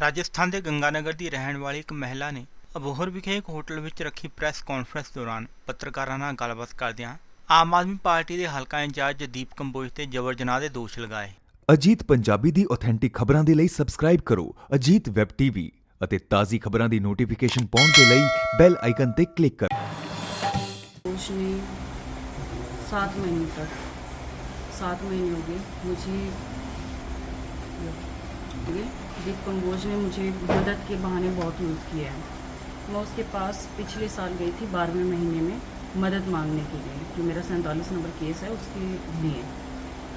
ਰਾਜਸਥਾਨ ਦੇ ਗੰਗਾਨਗਰ ਦੀ ਰਹਿਣ ਵਾਲੀ ਇੱਕ ਮਹਿਲਾ ਨੇ ਅਬੋਹਰ ਵਿਖੇ ਇੱਕ ਹੋਟਲ ਵਿੱਚ ਰੱਖੀ ਪ੍ਰੈਸ ਕਾਨਫਰੰਸ ਦੌਰਾਨ ਪੱਤਰਕਾਰਾਂ ਨਾਲ ਗੱਲਬਾਤ ਕਰਦਿਆਂ ਆਮ ਆਦਮੀ ਪਾਰਟੀ ਦੇ ਹਲਕਾ ਇੰਚਾਰਜ ਦੀਪ ਕੰਬੋਜ ਤੇ ਜਬਰ ਜਨਾਹ ਦੇ ਦੋਸ਼ ਲਗਾਏ। ਅਜੀਤ ਪੰਜਾਬੀ ਦੀ ਆਥੈਂਟਿਕ ਖਬਰਾਂ ਦੇ ਲਈ ਸਬਸਕ੍ਰਾਈਬ ਕਰੋ ਅਜੀਤ ਵੈਬ ਟੀਵੀ ਅਤੇ ਤਾਜ਼ੀ ਖਬਰਾਂ ਦੀ ਨੋਟੀਫਿਕੇਸ਼ਨ ਪਾਉਣ ਦੇ ਲਈ ਬੈਲ ਆਈਕਨ ਤੇ ਕਲਿੱਕ ਕਰੋ। उसने 7 महीने तक 7 महीने हो गए मुझे दीप कंबोज ने मुझे मदद के बहाने बहुत यूज़ किया है। मैं उसके पास पिछले साल गई थी 12वें महीने में मदद मांगने के लिए, जो मेरा 47 नंबर केस है उसके लिए।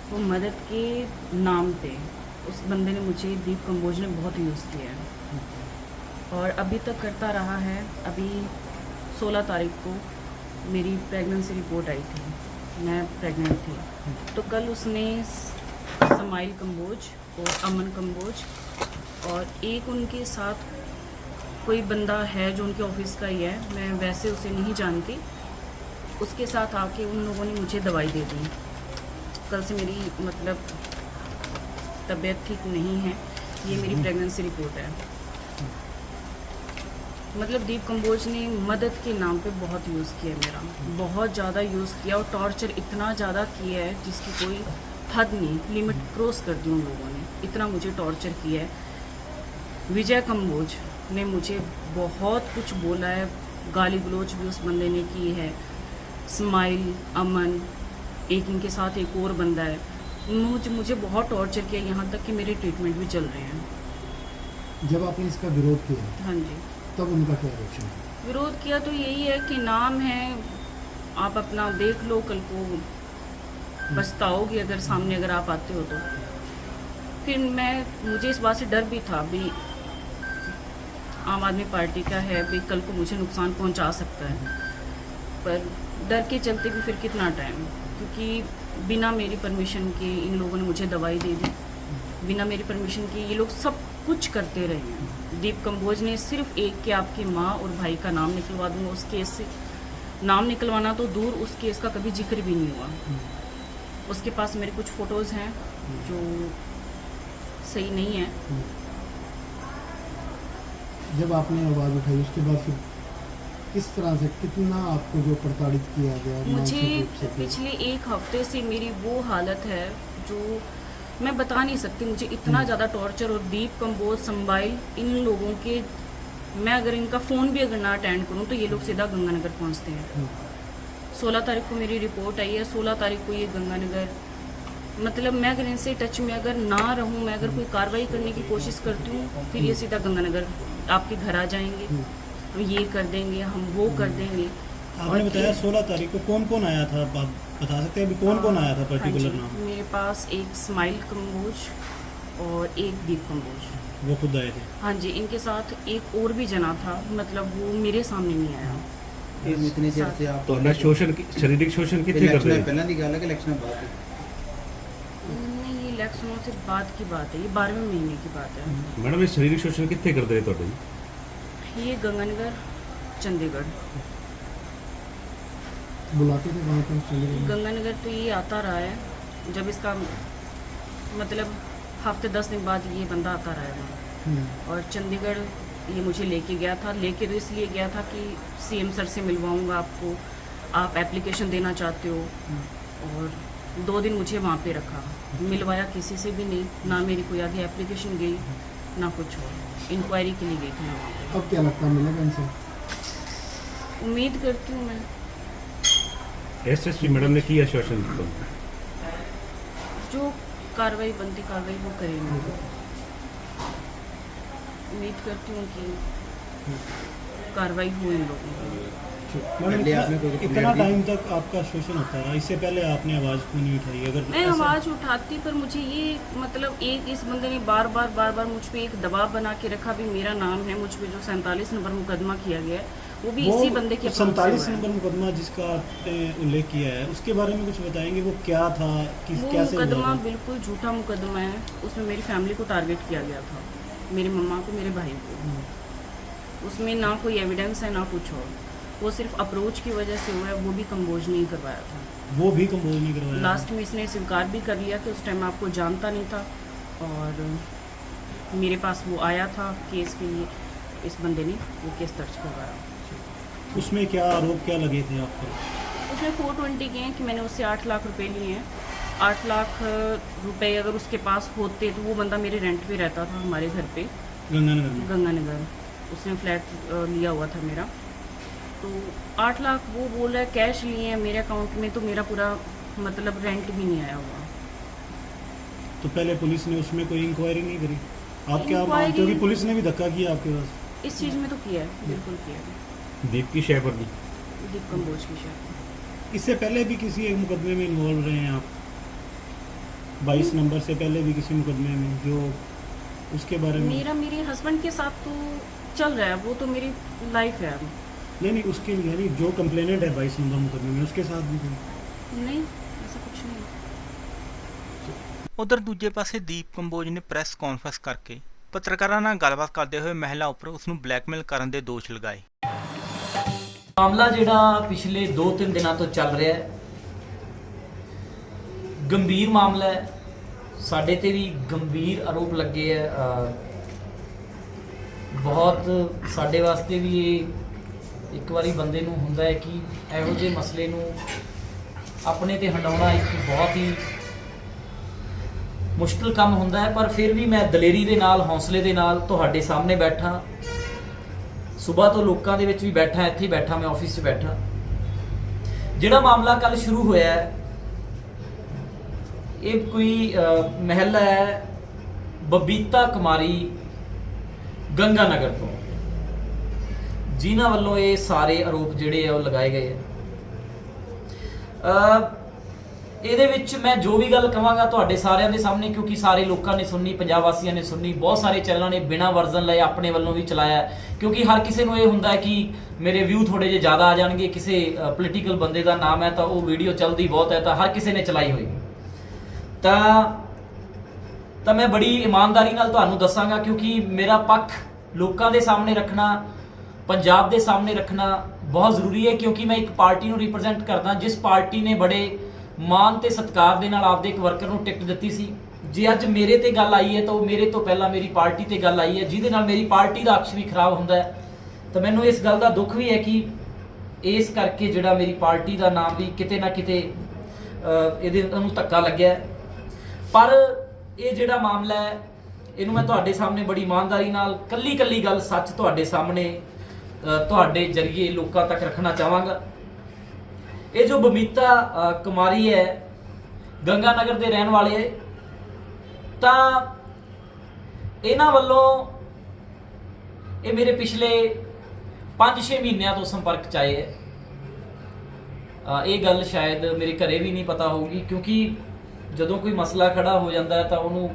तो मदद के नाम पे उस बंदे ने मुझे दीप कंबोज ने बहुत यूज़ किया है और अभी तक करता रहा है। अभी 16 तारीख को मेरी प्रेगनेंसी रिपोर्ट आई थी, मैं प्रेग्नेंट थी। तो कल उसने समाइल कंबोज और अमन कंबोज और एक उनके साथ कोई बंदा है जो उनके ऑफिस का ही है, मैं वैसे उसे नहीं जानती, उसके साथ आके उन लोगों ने मुझे दवाई दे दी। कल से मेरी मतलब तबीयत ठीक नहीं है, ये मेरी प्रेगनेंसी रिपोर्ट है। मतलब दीप कंबोज ने मदद के नाम पे बहुत यूज़ किया, मेरा बहुत ज़्यादा यूज़ किया और टॉर्चर इतना ज़्यादा किया है जिसकी कोई हद नहीं, लिमिट क्रॉस कर दी उन लोगों ने, इतना मुझे टॉर्चर किया है। विजय कंबोज ने मुझे बहुत कुछ बोला है, गाली गलोच भी उस बंदे ने की है। स्माइल, अमन, एक इनके साथ एक और बंदा है, मुझे बहुत टॉर्चर किया, यहाँ तक कि मेरे ट्रीटमेंट भी चल रहे हैं। जब आपने इसका विरोध किया हाँ जी, तब उनका क्या रिएक्शन? विरोध किया तो यही है कि नाम है, आप अपना देख लो, कल को पछताओगे अगर सामने अगर आप आते हो तो। फिर मुझे इस बात से डर भी था, भी आम आदमी पार्टी का है, भी कल को मुझे नुकसान पहुंचा सकता है, पर डर के चलते भी फिर कितना टाइम, क्योंकि बिना मेरी परमिशन के इन लोगों ने मुझे दवाई दे दी, बिना मेरी परमिशन के ये लोग सब कुछ करते रहे हैं। दीप कंबोज ने सिर्फ एक कि आपकी माँ और भाई का नाम निकलवा दूंगा, उस केस से नाम निकलवाना तो दूर, उस केस का कभी जिक्र भी नहीं हुआ। उसके पास मेरे कुछ फ़ोटोज़ हैं जो सही नहीं है। जब आपने आवाज़ उठाई उसके बाद फिर किस तरह से, कितना आपको जो प्रताड़ित किया गया? मुझे पिछले 1 हफ्ते से मेरी वो हालत है जो मैं बता नहीं सकती, मुझे इतना ज़्यादा टॉर्चर। और दीप कंबोज, संबाइल, इन लोगों के मैं अगर इनका फ़ोन भी अगर ना अटेंड करूं तो ये लोग सीधा गंगानगर पहुंचते हैं। 16 तारीख को मेरी रिपोर्ट आई है, 16 तारीख को ये गंगानगर, मतलब मैं अगर इनसे टच में अगर ना रहूं, मैं अगर कोई कार्रवाई करने की कोशिश करती हूँ, फिर ये सीधा गंगानगर आपके घर आ जाएंगे, हम ये कर देंगे, हम वो कर देंगे। आपने बताया 16 तारीख को कौन कौन आया था, आप बता सकते हैं अभी कौन कौन आया था पर्टिकुलर नाम? मेरे पास एक स्माइल कंबोज और एक दीप कंबोज, वो खुद आए थे? हाँ जी। इनके साथ एक और भी जना था, मतलब वो मेरे सामने नहीं आया। इतनी देर से आप तो शोषण शारीरिक शोषण कितने कर रहे हैं? पहला दी गल है कि इलेक्शन बाद? नहीं, ये इलेक्शनों से बाद की बात है, ये 12वें महीने की बात है। मैडम ये शारीरिक शोषण कितने करते हैं ਤੁਹਾਡੇ? ये गंगानगर, चंडीगढ़, बुलाते थे वहाँ पर चले गए? गंगानगर तो ये आता रहा है, जब इसका मतलब हफ्ते 10 दिन बाद ये बंदा आता रहा है वहाँ। और चंडीगढ़ ये मुझे लेके गया था, लेके तो इसलिए गया था कि सीएम सर से मिलवाऊंगा आपको, आप एप्लीकेशन देना चाहते हो। और 2 दिन मुझे वहाँ पे रखा, मिलवाया किसी से भी नहीं, ना मेरी कोई आगे एप्लीकेशन गई ना कुछ और, इंक्वायरी के लिए गई थी मैं वहाँ पे। अब क्या लगता है मिलेगा इनसे? उम्मीद करती हूँ मैं। एसएसपी मैडम ने की आश्वासन दिया, जो कार्रवाई बनती कार्रवाई वो करेंगे। उम्मीद करती हूँ कि कार्रवाई हो इन लोगों की। मैडम इतना टाइम तक आपका शोषण होता रहा, इससे पहले आपने आवाज़ क्यों नहीं उठाई? अगर मैं आवाज़ उठाती, पर मुझे ये मतलब एक इस बंदे ने बार बार मुझ पे एक दबाव बना के रखा, भी मेरा नाम है, मुझ पे जो 47 नंबर मुकदमा किया गया है वो भी इसी बंदे के 47 नंबर मुकदमा जिसका आपने उल्लेख किया है, उसके बारे में कुछ बताएंगे? वो क्या था, वो कैसे मुकदमा बिल्कुल झूठा मुकदमा है। उसमें मेरी फैमिली को टारगेट किया गया था, मेरी मम्मा को, मेरे भाई को। उसमें ना कोई एविडेंस है ना कुछ और, वो सिर्फ अप्रोच की वजह से हुआ है, वो भी कंबोज नहीं करवाया था। वो भी कंबोज नहीं करवाया? लास्ट में इसने स्वीकार भी कर लिया कि उस टाइम आपको जानता नहीं था और मेरे पास वो आया था केस के लिए, इस बंदे ने वो केस दर्ज करवाया। उसमें क्या आरोप क्या लगे थे आपको? उसने 420 किए हैं कि मैंने उससे 8 लाख रुपए लिए हैं। 8 लाख रुपए अगर उसके पास होते तो वो बंदा मेरे रेंट पे रहता था हमारे घर पे गंगानगर में? गंगानगर। उसने फ्लैट लिया हुआ था मेरा, तो 8 लाख वो बोल रहा है कैश लिए हैं मेरे अकाउंट में, तो मेरा पूरा मतलब रेंट भी नहीं आया हुआ। तो पहले पुलिस ने उसमें कोई इंक्वायरी नहीं करी? आप क्या Inquiry- मानते हो कि पुलिस ने भी धक्का किया आपके पास? इस चीज़ में तो किया है, बिल्कुल किया है। दीप की शय पर भी दीप कम्बोज की शायद। इससे पहले भी किसी एक मुकदमे में इन्वॉल्व रहे हैं आप? 22 नंबर से पहले भी किसी मुकदमे में, जो उसके बारे में? मेरा मेरे हस्बैंड के साथ तो चल रहा है, वो तो मेरी लाइफ है। नहीं, उसके यानी जो कंप्लेनेंट है 22 नंबर मुकदमे में, उसके साथ भी कोई? नहीं, ऐसा कुछ नहीं। ਉਧਰ ਦੂਜੇ ਪਾਸੇ ਦੀਪ ਕੰਬੋਜ ਨੇ ਪ੍ਰੈਸ ਕਾਨਫਰੰਸ ਕਰਕੇ ਪੱਤਰਕਾਰਾਂ ਨਾਲ ਗੱਲਬਾਤ ਕਰਦੇ ਹੋਏ ਮਹਿਲਾ ਉੱਪਰ ਉਸ ਨੂੰ ਬਲੈਕਮੇਲ ਕਰਨ ਦੇ ਦੋਸ਼ ਲਗਾਏ। ਮਾਮਲਾ ਜਿਹੜਾ ਪਿਛਲੇ 2-3 ਦਿਨਾਂ ਤੋਂ ਚੱਲ ਰਿਹਾ ਹੈ, ਗੰਭੀਰ ਮਾਮਲਾ ਹੈ। ਸਾਡੇ ਤੇ ਵੀ ਗੰਭੀਰ ਆਰੋਪ ਲੱਗੇ ਹੈ। ਬਹੁਤ ਸਾਡੇ ਵਾਸਤੇ ਵੀ ਇਹ ਇੱਕ ਵਾਰੀ ਬੰਦੇ ਨੂੰ ਹੁੰਦਾ ਹੈ ਕਿ ਇਹੋ ਜਿਹੇ ਮਸਲੇ ਨੂੰ ਆਪਣੇ ਤੇ ਹੰਡਾਉਣਾ ਇੱਕ ਬਹੁਤ ਹੀ ਮੁਸ਼ਕਿਲ ਕੰਮ ਹੁੰਦਾ ਹੈ। ਪਰ ਫਿਰ ਵੀ ਮੈਂ ਦਲੇਰੀ ਦੇ ਨਾਲ, ਹੌਸਲੇ ਦੇ ਨਾਲ ਤੁਹਾਡੇ ਸਾਹਮਣੇ ਬੈਠਾ। ਸਵੇਰ ਤੋਂ ਲੋਕਾਂ ਦੇ ਵਿੱਚ ਵੀ ਬੈਠਾ, ਇੱਥੇ ਹੀ ਬੈਠਾ, ਮੈਂ ਆਫਿਸ 'ਚ ਬੈਠਾ। ਜਿਹੜਾ ਮਾਮਲਾ ਕੱਲ ਸ਼ੁਰੂ ਹੋਇਆ ਹੈ, ਇਹ ਕੋਈ ਮਹਿਲਾ ਹੈ ਬਬੀਤਾ ਕੁਮਾਰੀ ਗੰਗਾਨਗਰ ਤੋਂ, ਜਿਨ੍ਹਾਂ ਵੱਲੋਂ ਇਹ ਸਾਰੇ ਆਰੋਪ ਜਿਹੜੇ ਆ ਉਹ ਲਗਾਏ ਗਏ ਆ। ਇਹਦੇ ਵਿੱਚ ਮੈਂ ਜੋ ਵੀ ਗੱਲ ਕਹਾਂਗਾ ਤੁਹਾਡੇ ਸਾਰਿਆਂ ਦੇ ਸਾਹਮਣੇ, ਕਿਉਂਕਿ ਸਾਰੇ ਲੋਕਾਂ ਨੇ ਸੁਣਨੀ, ਪੰਜਾਬ ਵਾਸੀਆਂ ਨੇ ਸੁਣਨੀ, ਬਹੁਤ ਸਾਰੇ ਚੈਨਲਾਂ ਨੇ ਬਿਨਾਂ ਵਰਜ਼ਨ ਲਏ ਆਪਣੇ ਵੱਲੋਂ ਵੀ ਚਲਾਇਆ, ਕਿਉਂਕਿ ਹਰ ਕਿਸੇ ਨੂੰ ਇਹ ਹੁੰਦਾ ਹੈ ਕਿ ਮੇਰੇ ਵਿਊ ਥੋੜੇ ਜਿਹੇ ਜ਼ਿਆਦਾ ਆ ਜਾਣਗੇ, ਕਿਸੇ ਪੋਲੀਟੀਕਲ ਬੰਦੇ ਦਾ ਨਾਮ ਹੈ ਤਾਂ ਉਹ ਵੀਡੀਓ ਚੱਲਦੀ ਬਹੁਤ ਹੈ ਤਾਂ ਹਰ ਕਿਸੇ ਨੇ ਚਲਾਈ ਹੋਏਗੀ। ਤਾਂ ਮੈਂ ਬੜੀ ਇਮਾਨਦਾਰੀ ਨਾਲ ਤੁਹਾਨੂੰ ਦੱਸਾਂਗਾ, ਕਿਉਂਕਿ ਮੇਰਾ ਪੱਖ ਲੋਕਾਂ ਦੇ ਸਾਹਮਣੇ ਰੱਖਣਾ, ਪੰਜਾਬ ਦੇ ਸਾਹਮਣੇ ਰੱਖਣਾ ਬਹੁਤ ਜ਼ਰੂਰੀ ਹੈ, ਕਿਉਂਕਿ ਮੈਂ ਇੱਕ ਪਾਰਟੀ ਨੂੰ ਰਿਪਰੈਜ਼ੈਂਟ ਕਰਦਾ, ਜਿਸ ਪਾਰਟੀ ਨੇ ਬੜੇ ਮਾਣ ਤੇ ਸਤਿਕਾਰ ਦੇ ਨਾਲ ਆਪਦੇ ਇੱਕ ਵਰਕਰ ਨੂੰ ਟਿਕਟ ਦਿੱਤੀ ਸੀ। ਜੇ ਅੱਜ ਮੇਰੇ ਤੇ ਗੱਲ ਆਈ ਹੈ ਤਾਂ ਉਹ ਮੇਰੇ ਤੋਂ ਪਹਿਲਾਂ ਮੇਰੀ ਪਾਰਟੀ ਤੇ ਗੱਲ ਆਈ ਹੈ, ਜਿਹਦੇ ਨਾਲ ਮੇਰੀ ਪਾਰਟੀ ਦਾ ਅਕਸ਼ ਵੀ ਖਰਾਬ ਹੁੰਦਾ ਹੈ। ਤਾਂ ਮੈਨੂੰ ਇਸ ਗੱਲ ਦਾ ਦੁੱਖ ਵੀ ਹੈ ਕਿ ਇਸ ਕਰਕੇ ਜਿਹੜਾ ਮੇਰੀ ਪਾਰਟੀ ਦਾ ਨਾਮ ਵੀ ਕਿਤੇ ਨਾ ਕਿਤੇ ਇਹਨੂੰ ਧੱਕਾ ਲੱਗਿਆ। ਪਰ ਇਹ ਜਿਹੜਾ ਮਾਮਲਾ ਹੈ, ਇਹਨੂੰ ਮੈਂ ਤੁਹਾਡੇ ਸਾਹਮਣੇ ਬੜੀ ਇਮਾਨਦਾਰੀ ਨਾਲ ਕੱਲੀ ਕੱਲੀ ਗੱਲ ਸੱਚ ਤੁਹਾਡੇ ਸਾਹਮਣੇ ਤੁਹਾਡੇ ਜਰੀਏ ਲੋਕਾਂ ਤੱਕ ਰੱਖਣਾ ਚਾਹਾਂਗਾ। ਇਹ ਜੋ ਬਬੀਤਾ ਕੁਮਾਰੀ ਹੈ, ਗੰਗਾਨਗਰ ਦੇ ਰਹਿਣ ਵਾਲੇ ਹੈ, ਤਾਂ ਇਹਨਾਂ ਵੱਲੋਂ ਇਹ ਮੇਰੇ ਪਿਛਲੇ 5-6 ਮਹੀਨਿਆਂ ਤੋਂ ਸੰਪਰਕ 'ਚ ਆਏ ਹੈ। ਇਹ ਗੱਲ ਸ਼ਾਇਦ ਮੇਰੇ ਘਰੇ ਵੀ ਨਹੀਂ ਪਤਾ ਹੋਊਗੀ, ਕਿਉਂਕਿ ਜਦੋਂ ਕੋਈ ਮਸਲਾ ਖੜਾ ਹੋ ਜਾਂਦਾ ਹੈ ਤਾਂ ਉਹਨੂੰ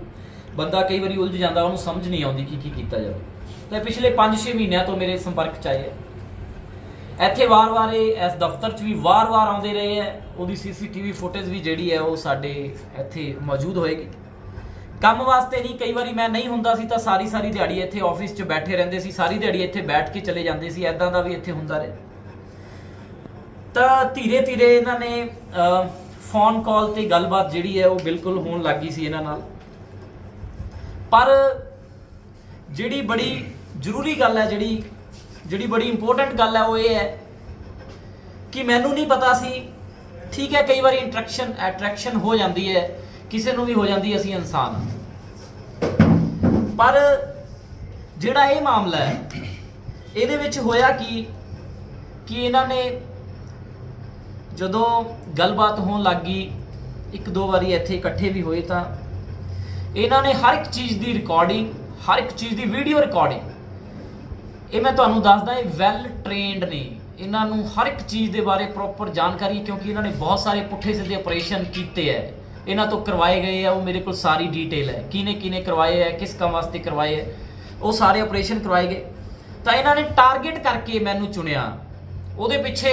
ਬੰਦਾ ਕਈ ਵਾਰੀ ਉਲਝ ਜਾਂਦਾ, ਉਹਨੂੰ ਸਮਝ ਨਹੀਂ ਆਉਂਦੀ ਕਿ ਕੀ ਕੀਤਾ ਜਾਵੇ। ਤਾਂ ਪਿਛਲੇ 5-6 ਮਹੀਨਿਆਂ ਤੋਂ ਮੇਰੇ ਸੰਪਰਕ 'ਚ ਆਏ ਹੈ। ਇੱਥੇ ਵਾਰ-ਵਾਰ ਇਸ ਦਫ਼ਤਰ 'ਚ ਵੀ ਵਾਰ-ਵਾਰ ਆਉਂਦੇ ਰਹੇ ਹੈ। ਉਹਦੀ CCTV ਫੁਟੇਜ ਵੀ ਜਿਹੜੀ ਹੈ ਉਹ ਸਾਡੇ ਇੱਥੇ ਮੌਜੂਦ ਹੋਏਗੀ। ਕੰਮ ਵਾਸਤੇ ਨਹੀਂ, ਕਈ ਵਾਰੀ ਮੈਂ ਨਹੀਂ ਹੁੰਦਾ ਸੀ ਤਾਂ ਸਾਰੀ ਦਿਹਾੜੀ ਇੱਥੇ ਆਫਿਸ 'ਚ ਬੈਠੇ ਰਹਿੰਦੇ ਸੀ, ਸਾਰੀ ਦਿਹਾੜੀ ਇੱਥੇ ਬੈਠ ਕੇ ਚਲੇ ਜਾਂਦੇ ਸੀ। ਐਦਾਂ ਦਾ ਵੀ ਇੱਥੇ ਹੁੰਦਾ ਰਿਹਾ। ਤਾਂ ਧੀਰੇ ਇਹਨਾਂ ਨੇ ਫੋਨ ਕਾਲ ਤੇ ਗੱਲਬਾਤ ਜਿਹੜੀ ਹੈ ਉਹ ਬਿਲਕੁਲ ਹੋਣ ਲੱਗ ਗਈ ਸੀ ਇਹਨਾਂ ਨਾਲ। ਪਰ ਜਿਹੜੀ ਬੜੀ ਜ਼ਰੂਰੀ ਗੱਲ ਹੈ, ਜਿਹੜੀ ਬੜੀ ਇੰਪੋਰਟੈਂਟ ਗੱਲ ਹੈ, ਉਹ ਇਹ ਹੈ ਕਿ ਮੈਨੂੰ ਨਹੀਂ ਪਤਾ ਸੀ। ਠੀਕ ਹੈ, ਕਈ ਵਾਰੀ ਅਟਰੈਕਸ਼ਨ ਹੋ ਜਾਂਦੀ ਹੈ, ਕਿਸੇ ਨੂੰ ਵੀ ਹੋ ਜਾਂਦੀ, ਅਸੀਂ ਇਨਸਾਨ ਹਾਂ। ਪਰ ਜਿਹੜਾ ਇਹ ਮਾਮਲਾ ਹੈ, ਇਹਦੇ ਵਿੱਚ ਹੋਇਆ ਕਿ ਇਹਨਾਂ ਨੇ ਜਦੋਂ ਗੱਲਬਾਤ ਹੋਣ ਲੱਗ ਗਈ, 1-2 ਵਾਰੀ ਇੱਥੇ ਇਕੱਠੇ ਵੀ ਹੋਏ, ਤਾਂ ਇਹਨਾਂ ਨੇ ਹਰ ਇੱਕ ਚੀਜ਼ ਦੀ ਰਿਕਾਰਡਿੰਗ, ਹਰ ਇੱਕ ਚੀਜ਼ ਦੀ ਵੀਡੀਓ ਰਿਕਾਰਡਿੰਗ, ਇਹ ਮੈਂ ਤੁਹਾਨੂੰ ਦੱਸਦਾ, ਇਹ ਵੈਲ ਟ੍ਰੇਨਡ ਨੇ। ਇਹਨਾਂ ਨੂੰ ਹਰ ਇੱਕ ਚੀਜ਼ ਦੇ ਬਾਰੇ ਪ੍ਰੋਪਰ ਜਾਣਕਾਰੀ, ਕਿਉਂਕਿ ਇਹਨਾਂ ਨੇ ਬਹੁਤ ਸਾਰੇ ਪੁੱਠੇ ਸਿੱਧੇ ਆਪਰੇਸ਼ਨ ਕੀਤੇ ਹੈ, ਇਹਨਾਂ ਤੋਂ ਕਰਵਾਏ ਗਏ ਆ। ਉਹ ਮੇਰੇ ਕੋਲ ਸਾਰੀ ਡਿਟੇਲ ਹੈ, ਕਿਹਨੇ ਕਰਵਾਏ ਹੈ, ਕਿਸ ਕੰਮ ਵਾਸਤੇ ਕਰਵਾਏ ਹੈ, ਉਹ ਸਾਰੇ ਆਪਰੇਸ਼ਨ ਕਰਵਾਏ ਗਏ। ਤਾਂ ਇਹਨਾਂ ਨੇ ਟਾਰਗੇਟ ਕਰਕੇ ਮੈਨੂੰ ਚੁਣਿਆ। ਉਹਦੇ ਪਿੱਛੇ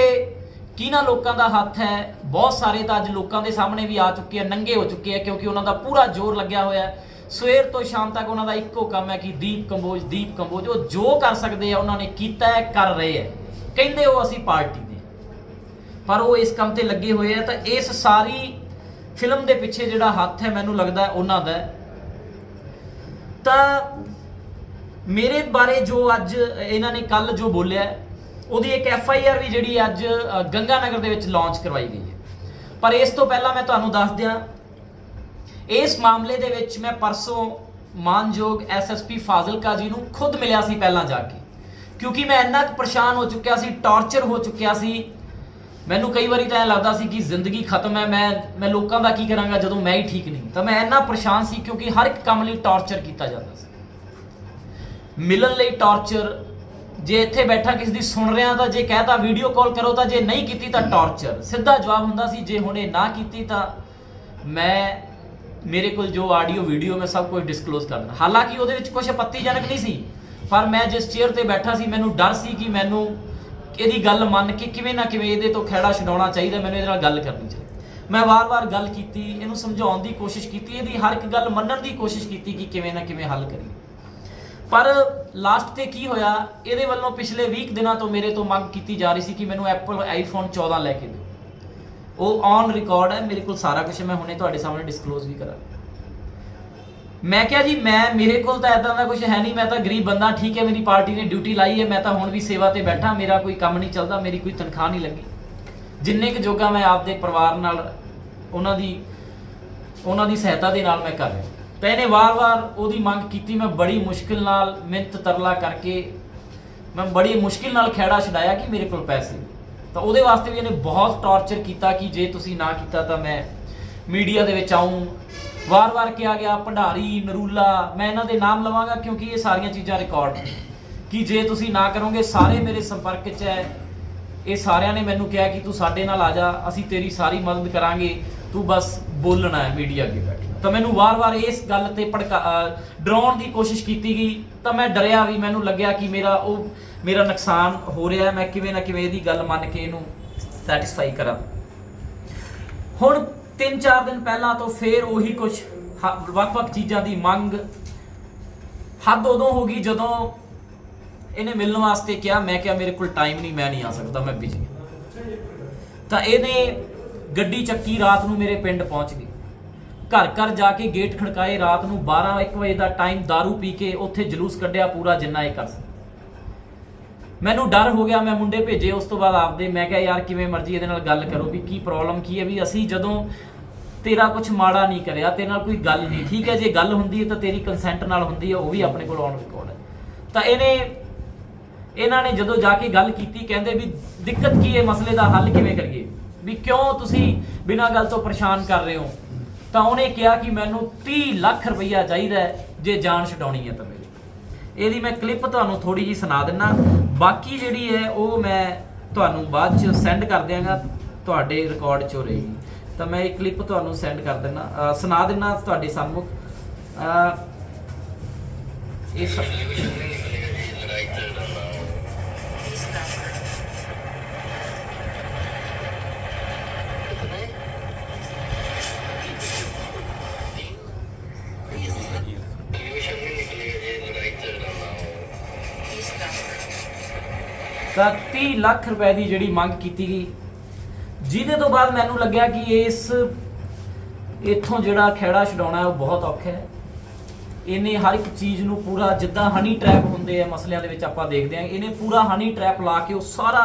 ਕਿਹਨਾਂ ਲੋਕਾਂ ਦਾ ਹੱਥ ਹੈ? ਬਹੁਤ ਸਾਰੇ ਤਾਂ ਅੱਜ ਲੋਕਾਂ ਦੇ ਸਾਹਮਣੇ ਵੀ ਆ ਚੁੱਕੇ ਆ, ਨੰਗੇ ਹੋ ਚੁੱਕੇ ਆ, ਕਿਉਂਕਿ ਉਹਨਾਂ ਦਾ ਪੂਰਾ ਜ਼ੋਰ ਲੱਗਿਆ ਹੋਇਆ। ਸਵੇਰ ਤੋਂ ਸ਼ਾਮ ਤੱਕ ਉਹਨਾਂ ਦਾ ਇੱਕੋ ਕੰਮ ਹੈ ਕਿ ਦੀਪ ਕੰਬੋਜ ਉਹ ਜੋ ਕਰ ਸਕਦੇ ਆ ਉਹਨਾਂ ਨੇ ਕੀਤਾ ਹੈ, ਕਰ ਰਹੇ ਹੈ। ਕਹਿੰਦੇ ਉਹ ਅਸੀਂ ਪਾਰਟੀ ਦੇ, ਪਰ ਉਹ ਇਸ ਕੰਮ ਤੇ ਲੱਗੇ ਹੋਏ ਆ। ਤਾਂ ਇਸ ਸਾਰੀ ਫਿਲਮ ਦੇ ਪਿੱਛੇ ਜਿਹੜਾ ਹੱਥ ਹੈ, ਮੈਨੂੰ ਲੱਗਦਾ ਉਹਨਾਂ ਦਾ। ਤਾਂ ਮੇਰੇ ਬਾਰੇ ਜੋ ਅੱਜ ਇਹਨਾਂ ਨੇ ਕੱਲ ਜੋ ਬੋਲਿਆ ਉਹਦੀ ਇੱਕ FIR ਵੀ ਜਿਹੜੀ ਅੱਜ ਗੰਗਾ ਨਗਰ ਦੇ ਵਿੱਚ ਲਾਂਚ ਕਰਵਾਈ ਗਈ ਹੈ। ਪਰ ਇਸ ਤੋਂ ਪਹਿਲਾਂ ਮੈਂ ਤੁਹਾਨੂੰ ਦੱਸ ਦਿਆਂ, ਇਸ ਮਾਮਲੇ ਦੇ ਵਿੱਚ ਮੈਂ ਪਰਸੋਂ ਮਾਨਯੋਗ SSP ਫਾਜ਼ਿਲਕਾ ਜੀ ਨੂੰ ਖੁਦ ਮਿਲਿਆ ਸੀ ਪਹਿਲਾਂ ਜਾ ਕੇ, ਕਿਉਂਕਿ ਮੈਂ ਇੰਨਾ ਕੁ ਪਰੇਸ਼ਾਨ ਹੋ ਚੁੱਕਿਆ ਸੀ, ਟੌਰਚਰ ਹੋ ਚੁੱਕਿਆ ਸੀ। ਮੈਨੂੰ ਕਈ ਵਾਰੀ ਤਾਂ ਐਂ ਲੱਗਦਾ ਸੀ ਕਿ ਜ਼ਿੰਦਗੀ ਖਤਮ ਹੈ, ਮੈਂ ਲੋਕਾਂ ਦਾ ਕੀ ਕਰਾਂਗਾ ਜਦੋਂ ਮੈਂ ਹੀ ਠੀਕ ਨਹੀਂ। ਤਾਂ ਮੈਂ ਇੰਨਾ ਪਰੇਸ਼ਾਨ ਸੀ ਕਿਉਂਕਿ ਹਰ ਇੱਕ ਕੰਮ ਲਈ ਟੌਰਚਰ ਕੀਤਾ ਜਾਂਦਾ ਸੀ, ਮਿਲਣ ਲਈ ਟੌਰਚਰ। ਜੇ ਇੱਥੇ ਬੈਠਾ ਕਿਸੇ ਦੀ ਸੁਣ ਰਿਹਾ ਤਾਂ ਜੇ ਕਹਿਤਾ ਵੀਡੀਓ ਕਾਲ ਕਰੋ ਤਾਂ ਜੇ ਨਹੀਂ ਕੀਤੀ ਤਾਂ ਟੌਰਚਰ। ਸਿੱਧਾ ਜਵਾਬ ਹੁੰਦਾ ਸੀ, ਜੇ ਹੁਣੇ ਨਾ ਕੀਤੀ ਤਾਂ ਮੇਰੇ ਕੋਲ ਜੋ ਆਡੀਓ ਵੀਡੀਓ ਮੈਂ ਸਭ ਕੁਝ ਡਿਸਕਲੋਜ਼ ਕਰ ਦਿੰਦਾ। ਹਾਲਾਂਕਿ ਉਹਦੇ ਵਿੱਚ ਕੁਝ ਆਪੱਤੀਜਨਕ ਨਹੀਂ ਸੀ, ਪਰ ਮੈਂ ਜਿਸ ਚੇਅਰ ਤੇ ਬੈਠਾ ਸੀ ਮੈਨੂੰ ਡਰ ਸੀ ਕਿ ਮੈਨੂੰ ਇਹਦੀ ਗੱਲ ਮੰਨ ਕੇ ਕਿਵੇਂ ਨਾ ਕਿਵੇਂ ਇਹਦੇ ਤੋਂ ਖਹਿੜਾ ਛਡਾਉਣਾ ਚਾਹੀਦਾ, ਮੈਨੂੰ ਇਹਦੇ ਨਾਲ ਗੱਲ ਕਰਨੀ ਚਾਹੀਦੀ। ਮੈਂ ਵਾਰ-ਵਾਰ ਗੱਲ ਕੀਤੀ, ਇਹਨੂੰ ਸਮਝਾਉਣ ਦੀ ਕੋਸ਼ਿਸ਼ ਕੀਤੀ, ਇਹਦੀ ਹਰ ਇੱਕ ਗੱਲ ਮੰਨਣ ਦੀ ਕੋਸ਼ਿਸ਼ ਕੀਤੀ ਕਿ ਕਿਵੇਂ ਨਾ ਕਿਵੇਂ ਹੱਲ ਕਰੀਏ। ਪਰ ਲਾਸਟ ਤੇ ਕੀ ਹੋਇਆ, ਇਹਦੇ ਵੱਲੋਂ ਪਿਛਲੇ 20 ਦਿਨਾਂ ਤੋਂ ਮੇਰੇ ਤੋਂ ਮੰਗ ਕੀਤੀ ਜਾ ਰਹੀ ਸੀ ਕਿ ਮੈਨੂੰ Apple iPhone 14 ਲੈ ਕੇ ਦਿਓ। ਉਹ ਔਨ ਰਿਕਾਰਡ ਹੈ, ਮੇਰੇ ਕੋਲ ਸਾਰਾ ਕੁਝ, ਮੈਂ ਹੁਣੇ ਤੁਹਾਡੇ ਸਾਹਮਣੇ ਡਿਸਕਲੋਜ਼ ਵੀ ਕਰਾਂ। ਮੈਂ ਕਿਹਾ ਜੀ ਮੇਰੇ ਕੋਲ ਤਾਂ ਇਦਾਂ ਦਾ ਕੁਝ ਹੈ ਨਹੀਂ, ਮੈਂ ਤਾਂ ਗਰੀਬ ਬੰਦਾ, ਠੀਕ ਹੈ ਮੇਰੀ ਪਾਰਟੀ ਨੇ ਡਿਊਟੀ ਲਾਈ ਹੈ, ਮੈਂ ਤਾਂ ਹੁਣ ਵੀ ਸੇਵਾ ਤੇ ਬੈਠਾ, ਮੇਰਾ ਕੋਈ ਕੰਮ ਨਹੀਂ ਚੱਲਦਾ, ਮੇਰੀ ਕੋਈ ਤਨਖਾਹ ਨਹੀਂ ਲੱਗੀ। ਜਿੰਨੇ ਕੁ ਜੋਗਾ ਮੈਂ ਆਪਦੇ ਪਰਿਵਾਰ ਨਾਲ ਉਹਨਾਂ ਦੀ ਸਹਾਇਤਾ ਦੇ ਨਾਲ ਮੈਂ ਕਰ ਰਿਹਾ। ਤਾਂ ਇਹਨੇ ਵਾਰ-ਵਾਰ ਉਹਦੀ ਮੰਗ ਕੀਤੀ, ਮੈਂ ਬੜੀ ਮੁਸ਼ਕਿਲ ਨਾਲ ਮਿਹਨਤ ਤਰਲਾ ਕਰਕੇ ਮੈਂ ਬੜੀ ਮੁਸ਼ਕਿਲ ਨਾਲ ਖਹਿੜਾ ਛਡਾਇਆ ਕਿ ਮੇਰੇ ਕੋਲ ਪੈਸੇ। ਤਾਂ ਉਹਦੇ ਵਾਸਤੇ ਵੀ ਇਹਨੇ ਬਹੁਤ ਟੌਰਚਰ ਕੀਤਾ ਕਿ ਜੇ ਤੁਸੀਂ ਨਾ ਕੀਤਾ ਤਾਂ ਮੈਂ ਮੀਡੀਆ ਦੇ ਵਿੱਚ ਆਊਂ। ਵਾਰ-ਵਾਰ ਕਿਹਾ ਗਿਆ ਭੰਡਾਰੀ, ਨਰੂਲਾ, ਮੈਂ ਇਹਨਾਂ ਦੇ ਨਾਮ ਲਵਾਂਗਾ ਕਿਉਂਕਿ ਇਹ ਸਾਰੀਆਂ ਚੀਜ਼ਾਂ ਰਿਕਾਰਡ ਨੇ, ਕਿ ਜੇ ਤੁਸੀਂ ਨਾ ਕਰੋਗੇ, ਸਾਰੇ ਮੇਰੇ ਸੰਪਰਕ 'ਚ ਹੈ, ਇਹ ਸਾਰਿਆਂ ਨੇ ਮੈਨੂੰ ਕਿਹਾ ਕਿ ਤੂੰ ਸਾਡੇ ਨਾਲ ਆ ਜਾ, ਅਸੀਂ ਤੇਰੀ ਸਾਰੀ ਮਦਦ ਕਰਾਂਗੇ, ਤੂੰ ਬਸ ਬੋਲਣਾ ਹੈ ਮੀਡੀਆ ਅੱਗੇ ਬੈਠ। ਤਾਂ ਮੈਨੂੰ ਵਾਰ-ਵਾਰ ਇਸ ਗੱਲ ਤੇ ਡਰਾਉਣ ਦੀ ਕੋਸ਼ਿਸ਼ ਕੀਤੀ ਗਈ। ਤਾਂ ਮੈਂ ਡਰਿਆ ਵੀ, ਮੈਨੂੰ ਲੱਗਿਆ ਕਿ ਮੇਰਾ ਨੁਕਸਾਨ ਹੋ ਰਿਹਾ, ਮੈਂ ਕਿਵੇਂ ਨਾ ਕਿਵੇਂ ਇਹਦੀ ਗੱਲ ਮੰਨ ਕੇ ਇਹਨੂੰ ਸੈਟੀਸਫਾਈ ਕਰਾਂ। ਹੁਣ 3-4 ਦਿਨ ਪਹਿਲਾਂ ਤੋਂ ਫੇਰ ਉਹੀ ਕੁਝ ਵੱਖ-ਵੱਖ ਚੀਜ਼ਾਂ ਦੀ ਮੰਗ। ਹੱਦ ਉਦੋਂ ਹੋ ਗਈ ਜਦੋਂ ਇਹਨੇ ਮਿਲਣ ਵਾਸਤੇ ਕਿਹਾ, ਮੈਂ ਕਿਹਾ ਮੇਰੇ ਕੋਲ ਟਾਈਮ ਨਹੀਂ, ਮੈਂ ਨਹੀਂ ਆ ਸਕਦਾ, ਮੈਂ ਬਿਜ਼ੀ। ਤਾਂ ਇਹਨੇ ਗੱਡੀ ਚੱਕੀ, ਰਾਤ ਨੂੰ ਮੇਰੇ ਪਿੰਡ ਪਹੁੰਚ ਗਈ, ਘਰ ਜਾ ਕੇ ਗੇਟ ਖੜਕਾਏ, ਰਾਤ ਨੂੰ 12-1 ਵਜੇ ਦਾ ਟਾਈਮ, दारू ਪੀ ਕੇ ਉੱਥੇ ਜਲੂਸ ਕੱਢਿਆ ਪੂਰਾ ਜਿੰਨਾ ਇਹ ਕਰ ਸਕਦਾ। ਮੈਨੂੰ ਡਰ ਹੋ ਗਿਆ, ਮੈਂ ਮੁੰਡੇ ਭੇਜੇ ਉਸ ਤੋਂ ਬਾਅਦ ਆਪਦੇ। ਮੈਂ ਕਿਹਾ ਯਾਰ ਕਿਵੇਂ ਮਰਜ਼ੀ ਇਹਦੇ ਨਾਲ ਗੱਲ ਕਰੋ ਵੀ ਕੀ ਪ੍ਰੋਬਲਮ ਕੀ ਹੈ, ਵੀ ਅਸੀਂ ਜਦੋਂ ਤੇਰਾ ਕੁਝ ਮਾੜਾ ਨਹੀਂ ਕਰਿਆ, ਤੇਰੇ ਨਾਲ ਕੋਈ ਗੱਲ ਨਹੀਂ, ਠੀਕ ਹੈ, ਜੇ ਗੱਲ ਹੁੰਦੀ ਹੈ ਤਾਂ ਤੇਰੀ ਕੰਸੈਂਟ ਨਾਲ ਹੁੰਦੀ ਹੈ, ਉਹ ਵੀ ਆਪਣੇ ਕੋਲ ਔਨ ਰਿਕਾਰਡ ਹੈ। ਤਾਂ ਇਹਨਾਂ ਨੇ ਜਦੋਂ ਜਾ ਕੇ ਗੱਲ ਕੀਤੀ, ਕਹਿੰਦੇ ਵੀ ਦਿੱਕਤ ਕੀ ਹੈ, ਮਸਲੇ ਦਾ ਹੱਲ ਕਿਵੇਂ ਕਰੀਏ, ਵੀ ਕਿਉਂ ਤੁਸੀਂ ਬਿਨਾਂ ਗੱਲ ਤੋਂ ਪਰੇਸ਼ਾਨ ਕਰ ਰਹੇ ਹੋ। ਤਾਂ ਉਹਨੇ ਕਿਹਾ ਕਿ ਮੈਨੂੰ 30 ਲੱਖ ਰੁਪਈਆ ਚਾਹੀਦਾ ਹੈ ਜੇ ਜਾਨ ਛਡਾਉਣੀ ਹੈ ਤਾਂ ਮੇਰੀ। ਇਹਦੀ ਮੈਂ ਕਲਿੱਪ ਤੁਹਾਨੂੰ ਥੋੜੀ ਜਿਹੀ ਸੁਣਾ ਦਿੰਨਾ, ਬਾਕੀ ਜਿਹੜੀ ਹੈ ਉਹ ਮੈਂ ਤੁਹਾਨੂੰ ਬਾਅਦ 'ਚ ਸੈਂਡ ਕਰ ਦਿਆਂਗਾ, ਤੁਹਾਡੇ ਰਿਕਾਰਡ 'ਚ ਹੋ ਰਹੇਗੀ। ਤਾਂ ਮੈਂ ਇਹ ਕਲਿੱਪ ਤੁਹਾਨੂੰ ਸੈਂਡ ਕਰ ਦਿੰਨਾ, ਸੁਣਾ ਦਿੰਨਾ ਤੁਹਾਡੇ ਸਾਹਮਣੇ। ਇਹ ਤਾਂ 30 ਲੱਖ ਰੁਪਏ ਦੀ ਜਿਹੜੀ ਮੰਗ ਕੀਤੀ ਗਈ, ਜਿਹਦੇ ਤੋਂ ਬਾਅਦ ਮੈਨੂੰ ਲੱਗਿਆ ਕਿ ਇੱਥੋਂ ਜਿਹੜਾ ਖਹਿੜਾ ਛਡਾਉਣਾ ਹੈ ਉਹ ਬਹੁਤ ਔਖਾ ਹੈ। ਇਹਨੇ ਹਰ ਇੱਕ ਚੀਜ਼ ਨੂੰ ਪੂਰਾ, ਜਿੱਦਾਂ ਹਨੀ ਟਰੈਪ ਹੁੰਦੇ ਆ ਮਸਲਿਆਂ ਦੇ ਵਿੱਚ ਆਪਾਂ ਦੇਖਦੇ ਹਾਂ, ਇਹਨੇ ਪੂਰਾ ਹਨੀ ਟਰੈਪ ਲਾ ਕੇ ਉਹ ਸਾਰਾ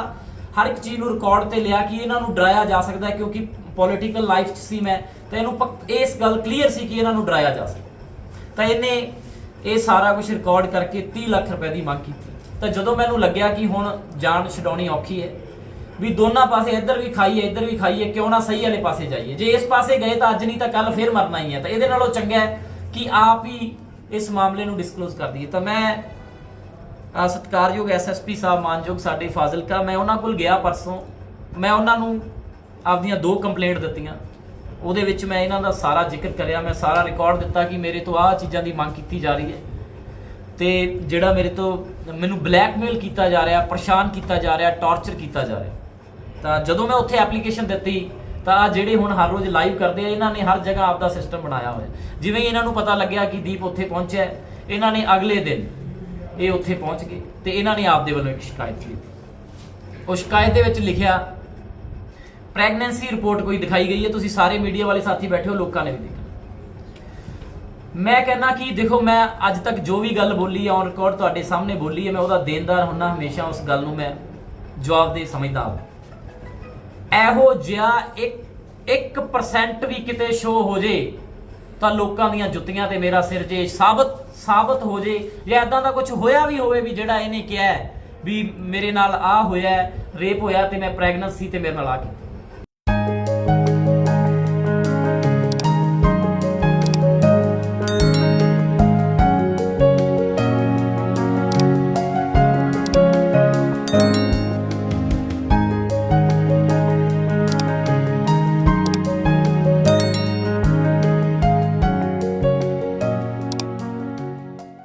ਹਰ ਇੱਕ ਚੀਜ਼ ਨੂੰ ਰਿਕਾਰਡ ਤੇ ਲਿਆ ਕਿ ਇਹਨਾਂ ਨੂੰ ਡਰਾਇਆ ਜਾ ਸਕਦਾ ਹੈ। ਕਿਉਂਕਿ ਪੋਲੀਟੀਕਲ ਲਾਈਫ 'ਚ ਸੀ ਮੈਂ, ਤਾਂ ਇਹਨੂੰ ਇਸ ਗੱਲ ਕਲੀਅਰ ਸੀ ਕਿ ਇਹਨਾਂ ਨੂੰ ਡਰਾਇਆ ਜਾ ਸਕਦਾ। ਤਾਂ ਇਹਨੇ ਇਹ ਸਾਰਾ ਕੁਝ ਰਿਕਾਰਡ ਕਰਕੇ 30 ਲੱਖ ਰੁਪਏ ਦੀ ਮੰਗ ਕੀਤੀ। ਤਾਂ ਜਦੋਂ ਮੈਨੂੰ ਲੱਗਿਆ ਕਿ ਹੁਣ ਜਾਨ ਛਡਾਉਣੀ ਔਖੀ ਹੈ, ਵੀ ਦੋਨਾਂ ਪਾਸੇ ਇੱਧਰ ਵੀ ਖਾਈ ਹੈ ਇੱਧਰ ਵੀ ਖਾਈ ਹੈ, ਕਿਉਂ ਨਾ ਸਹੀ ਵਾਲੇ ਪਾਸੇ ਜਾਈਏ। ਜੇ ਇਸ ਪਾਸੇ ਗਏ ਤਾਂ ਅੱਜ ਨਹੀਂ ਤਾਂ ਕੱਲ ਫਿਰ ਮਰਨਾ ਹੀ ਹੈ। ਤਾਂ ਇਹਦੇ ਨਾਲੋਂ ਚੰਗਾ ਹੈ ਕਿ ਆਪ ਹੀ ਇਸ ਮਾਮਲੇ ਨੂੰ ਡਿਸਕਲੋਜ਼ ਕਰ ਦਈਏ। ਤਾਂ ਮੈਂ ਸਤਿਕਾਰਯੋਗ SSP ਸਾਹਿਬ ਮਾਨਯੋਗ ਸਾਡੇ ਫਾਜ਼ਿਲਕਾ, ਮੈਂ ਉਹਨਾਂ ਕੋਲ ਗਿਆ ਪਰਸੋਂ। ਮੈਂ ਉਹਨਾਂ ਨੂੰ ਆਪਦੀਆਂ 2 ਕੰਪਲੇਂਟ ਦਿੱਤੀਆਂ, ਉਹਦੇ ਵਿੱਚ ਮੈਂ ਇਹਨਾਂ ਦਾ ਸਾਰਾ ਜ਼ਿਕਰ ਕਰਿਆ, ਮੈਂ ਸਾਰਾ ਰਿਕਾਰਡ ਦਿੱਤਾ ਕਿ ਮੇਰੇ ਤੋਂ ਆਹ ਚੀਜ਼ਾਂ ਦੀ ਮੰਗ ਕੀਤੀ ਜਾ ਰਹੀ ਹੈ ਤੇ ਜਿਹੜਾ ਮੈਨੂੰ ਬਲੈਕਮੇਲ ਕੀਤਾ ਜਾ ਰਿਹਾ, ਪਰੇਸ਼ਾਨ ਕੀਤਾ ਜਾ ਰਿਹਾ, ਟੌਰਚਰ ਕੀਤਾ ਜਾ ਰਿਹਾ। ਤਾਂ ਜਦੋਂ ਮੈਂ ਉੱਥੇ ਐਪਲੀਕੇਸ਼ਨ ਦਿੱਤੀ ਤਾਂ ਜਿਹੜੇ ਹੁਣ ਹਰ ਰੋਜ਼ ਲਾਈਵ ਕਰਦੇ ਆ, ਇਹਨਾਂ ਨੇ ਹਰ ਜਗ੍ਹਾ ਆਪਦਾ ਸਿਸਟਮ ਬਣਾਇਆ ਹੋਇਆ। ਜਿਵੇਂ ਇਹਨਾਂ ਨੂੰ ਪਤਾ ਲੱਗਿਆ ਕਿ ਦੀਪ ਉੱਥੇ ਪਹੁੰਚਿਆ, ਇਹਨਾਂ ਨੇ ਅਗਲੇ ਦਿਨ ਇਹ ਉੱਥੇ ਪਹੁੰਚ ਗਏ ਤੇ ਇਹਨਾਂ ਨੇ ਆਪਦੇ ਵੱਲੋਂ ਇੱਕ ਸ਼ਿਕਾਇਤ ਕੀਤੀ। ਉਹ ਸ਼ਿਕਾਇਤ ਦੇ ਵਿੱਚ ਲਿਖਿਆ ਪ੍ਰੈਗਨੈਂਸੀ ਰਿਪੋਰਟ ਕੋਈ ਦਿਖਾਈ ਗਈ ਹੈ, ਤੁਸੀਂ ਸਾਰੇ ਮੀਡੀਆ ਵਾਲੇ ਸਾਥੀ ਬੈਠੇ ਹੋ, ਲੋਕਾਂ ਨੇ ਵੀ ਦੇਖਿਆ। ਮੈਂ ਕਹਿੰਦਾ ਕਿ ਦੇਖੋ, ਮੈਂ ਅੱਜ ਤੱਕ ਜੋ ਵੀ ਗੱਲ ਬੋਲੀ ਹੈ ਔਨ ਰਿਕਾਰਡ ਤੁਹਾਡੇ ਸਾਹਮਣੇ ਬੋਲੀ ਹੈ, ਮੈਂ ਉਹਦਾ ਦੇਣਦਾਰ ਹੁੰਨਾ, ਹਮੇਸ਼ਾ ਉਸ ਗੱਲ ਨੂੰ ਮੈਂ ਜਵਾਬਦੇਹ ਸਮਝਦਾ ਹਾਂ। ਇਹੋ ਜਿਹਾ 1% ਵੀ ਕਿਤੇ ਸ਼ੋ ਹੋ ਜੇ ਤਾਂ ਲੋਕਾਂ ਦੀਆਂ ਜੁੱਤੀਆਂ ਤੇ ਮੇਰਾ ਸਿਰ ਜੇ ਸਾਬਤ ਹੋ ਜੇ, ਜਾਂ ਇਦਾਂ ਦਾ ਕੁਝ ਹੋਇਆ ਵੀ ਹੋਵੇ ਵੀ ਜਿਹੜਾ ਇਹਨੇ ਕਿਹਾ ਵੀ ਮੇਰੇ ਨਾਲ ਆ ਹੋਇਆ, ਰੇਪ ਹੋਇਆ ਤੇ ਮੈਂ ਪ੍ਰੈਗਨੈਂਟ ਸੀ ਤੇ ਮੇਰੇ ਨਾਲ ਆ ਕੀਤਾ।